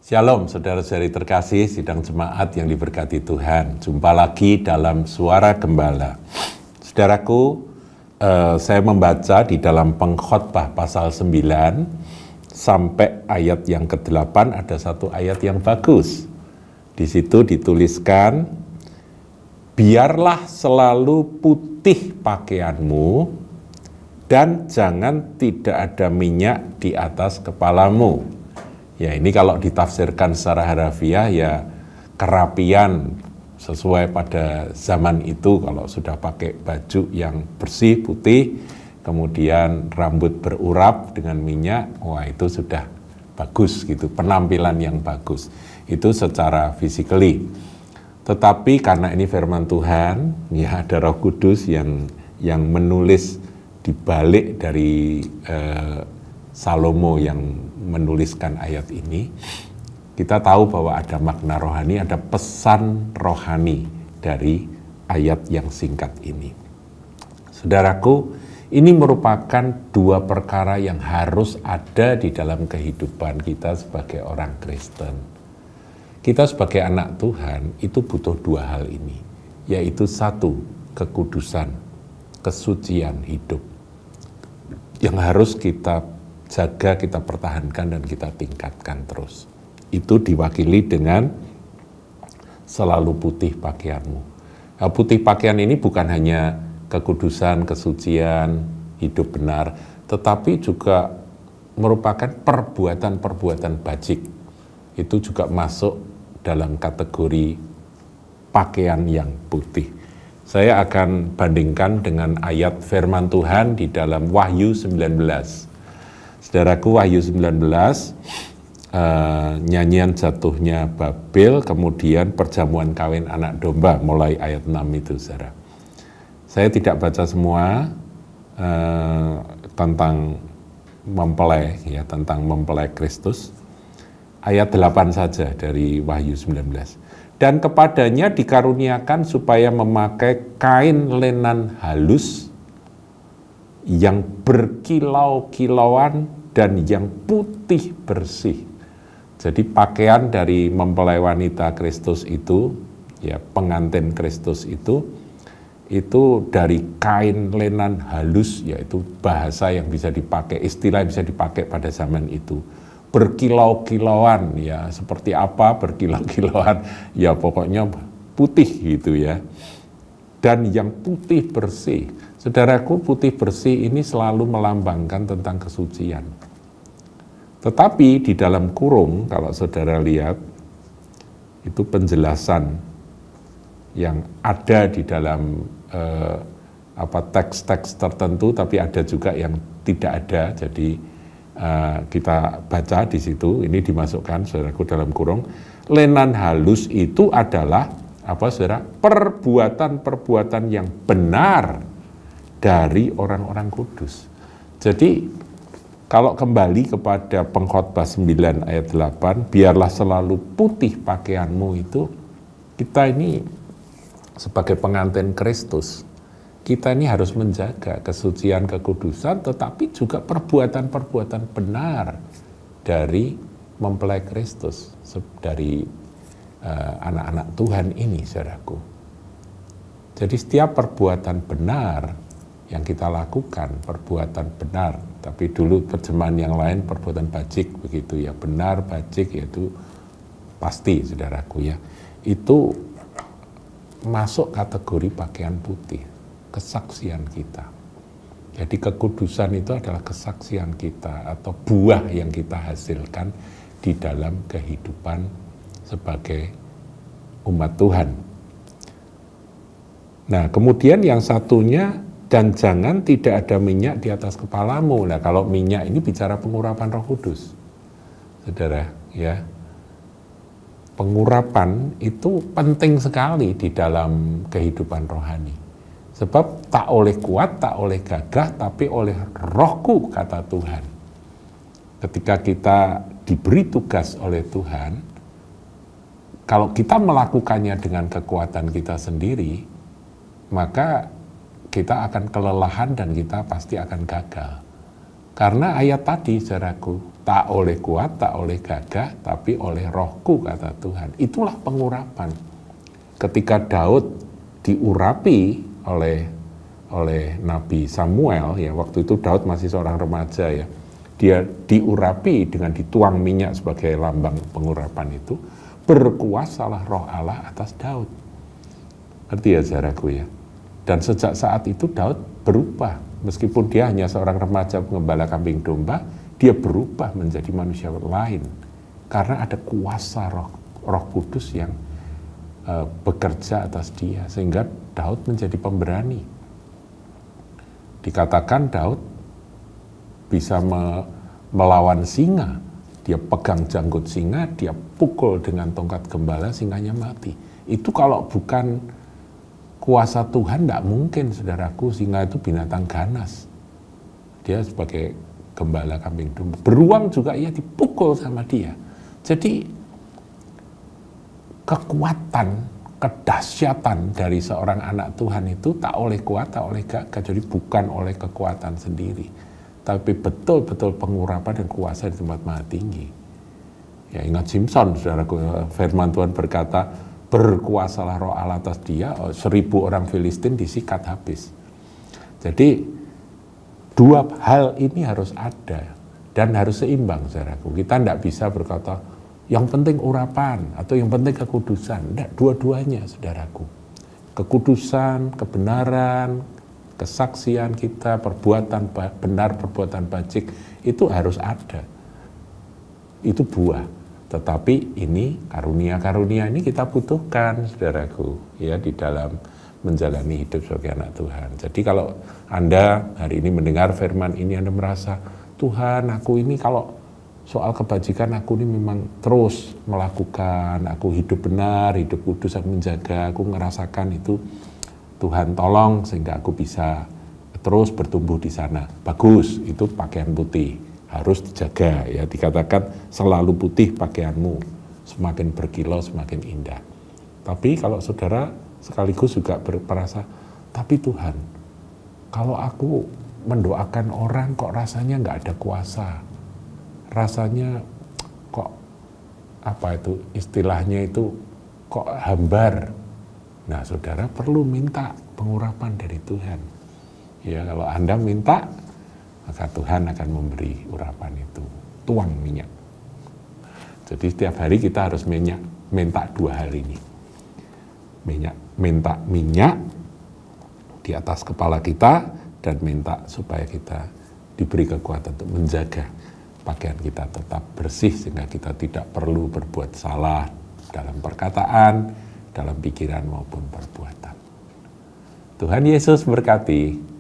Shalom saudara-saudari terkasih, sidang jemaat yang diberkati Tuhan. Jumpa lagi dalam Suara Gembala. Saudaraku, saya membaca di dalam Pengkhotbah pasal 9 sampai ayat yang ke-8 ada satu ayat yang bagus. Di situ dituliskan, biarlah selalu putih pakaianmu dan jangan tidak ada minyak di atas kepalamu. Ya, ini kalau ditafsirkan secara harafiah ya kerapian sesuai pada zaman itu. Kalau sudah pakai baju yang bersih, putih, kemudian rambut berurap dengan minyak, wah itu sudah bagus gitu, penampilan yang bagus. Itu secara physically. Tetapi karena ini firman Tuhan, ya ada Roh Kudus yang menulis di balik dari Salomo yang menuliskan ayat ini, kita tahu bahwa ada makna rohani, ada pesan rohani dari ayat yang singkat ini. Saudaraku, ini merupakan dua perkara yang harus ada di dalam kehidupan kita sebagai orang Kristen. Kita sebagai anak Tuhan itu butuh dua hal ini, yaitu satu, kekudusan, kesucian hidup, yang harus kita jaga, kita pertahankan, dan kita tingkatkan terus. Itu diwakili dengan selalu putih pakaianmu. Nah, putih pakaian ini bukan hanya kekudusan, kesucian, hidup benar, tetapi juga merupakan perbuatan-perbuatan bajik. Itu juga masuk dalam kategori pakaian yang putih. Saya akan bandingkan dengan ayat firman Tuhan di dalam Wahyu 19. Saudaraku, Wahyu 19, nyanyian jatuhnya Babel, kemudian perjamuan kawin anak domba, mulai ayat 6 itu, saudara. Saya tidak baca semua tentang mempelai, ya, tentang mempelai Kristus. Ayat 8 saja dari Wahyu 19. Dan kepadanya dikaruniakan supaya memakai kain lenan halus yang berkilau-kilauan dan yang putih bersih. Jadi pakaian dari mempelai wanita Kristus itu, ya pengantin Kristus itu dari kain lenan halus, yaitu bahasa yang bisa dipakai, istilah yang bisa dipakai pada zaman itu. Berkilau-kilauan, ya seperti apa berkilau-kilauan, ya pokoknya putih gitu ya. Dan yang putih bersih. Saudaraku, putih bersih ini selalu melambangkan tentang kesucian. Tetapi di dalam kurung, kalau saudara lihat, itu penjelasan yang ada di dalam teks-teks tertentu, tapi ada juga yang tidak ada. Jadi kita baca di situ, ini dimasukkan, saudaraku, dalam kurung. Lenan halus itu adalah saudara? Perbuatan-perbuatan yang benar dari orang-orang kudus. Jadi kalau kembali kepada Pengkhotbah 9 ayat 8, biarlah selalu putih pakaianmu itu, kita ini sebagai pengantin Kristus, kita ini harus menjaga kesucian, kekudusan, tetapi juga perbuatan-perbuatan benar dari mempelai Kristus, dari anak-anak Tuhan ini, saudaraku. Jadi setiap perbuatan benar yang kita lakukan, perbuatan benar, tapi dulu terjemahan yang lain perbuatan bajik, begitu ya, benar, bajik, yaitu pasti, saudaraku ya, itu masuk kategori pakaian putih, kesaksian kita. Jadi kekudusan itu adalah kesaksian kita atau buah yang kita hasilkan di dalam kehidupan sebagai umat Tuhan. Nah, kemudian yang satunya, dan jangan tidak ada minyak di atas kepalamu. Nah, kalau minyak ini bicara pengurapan Roh Kudus. Saudara, ya. Pengurapan itu penting sekali di dalam kehidupan rohani. Sebab tak oleh kuat, tak oleh gagah, tapi oleh Rohku, kata Tuhan. Ketika kita diberi tugas oleh Tuhan, kalau kita melakukannya dengan kekuatan kita sendiri, maka kita akan kelelahan dan kita pasti akan gagal. Karena ayat tadi, saudaraku, tak oleh kuat, tak oleh gagah, tapi oleh rohku, kata Tuhan. Itulah pengurapan. Ketika Daud diurapi oleh Nabi Samuel, ya waktu itu Daud masih seorang remaja ya, dia diurapi dengan dituang minyak sebagai lambang pengurapan itu, berkuasalah roh Allah atas Daud. Ngerti ya saudaraku ya? Dan sejak saat itu Daud berubah. Meskipun dia hanya seorang remaja pengembala kambing domba, dia berubah menjadi manusia lain. Karena ada kuasa roh kudus yang bekerja atas dia. Sehingga Daud menjadi pemberani. Dikatakan Daud bisa melawan singa. Dia pegang janggut singa, dia pukul dengan tongkat gembala, singanya mati. Itu kalau bukan kuasa Tuhan, tidak mungkin, saudaraku. Singa itu binatang ganas. Dia sebagai gembala kambing domba. Beruang juga ia dipukul sama dia. Jadi kekuatan, kedahsyatan dari seorang anak Tuhan itu tak oleh kuat, tak oleh gagah. Jadi bukan oleh kekuatan sendiri, tapi betul-betul pengurapan dan kuasa di tempat maha tinggi. Ya ingat Simpson, saudaraku, firman Tuhan berkata, berkuasalah roh Allah atas dia, 1000 orang Filistin disikat habis. Jadi dua hal ini harus ada dan harus seimbang, saudaraku. Kita tidak bisa berkata yang penting urapan atau yang penting kekudusan. Tidak, dua-duanya, saudaraku. Kekudusan, kebenaran, kesaksian kita, perbuatan benar, perbuatan bajik, itu harus ada. Itu buah. Tetapi ini karunia-karunia ini kita butuhkan, saudaraku, ya di dalam menjalani hidup sebagai anak Tuhan. Jadi kalau Anda hari ini mendengar firman ini, Anda merasa, Tuhan, aku ini kalau soal kebajikan aku ini memang terus melakukan, aku hidup benar, hidup kudus, aku menjaga, aku merasakan itu, Tuhan tolong sehingga aku bisa terus bertumbuh di sana. Bagus, itu pakaian putih. Harus dijaga, ya dikatakan selalu putih pakaianmu, semakin berkilau semakin indah. Tapi kalau saudara sekaligus juga merasa, tapi Tuhan, kalau aku mendoakan orang kok rasanya nggak ada kuasa, rasanya kok apa itu istilahnya itu kok hambar. Nah saudara perlu minta pengurapan dari Tuhan. Ya kalau Anda minta, maka Tuhan akan memberi urapan itu, tuang minyak. Jadi setiap hari kita harus minta dua hal ini. Minta minyak di atas kepala kita dan minta supaya kita diberi kekuatan untuk menjaga pakaian kita tetap bersih sehingga kita tidak perlu berbuat salah dalam perkataan, dalam pikiran maupun perbuatan. Tuhan Yesus berkati.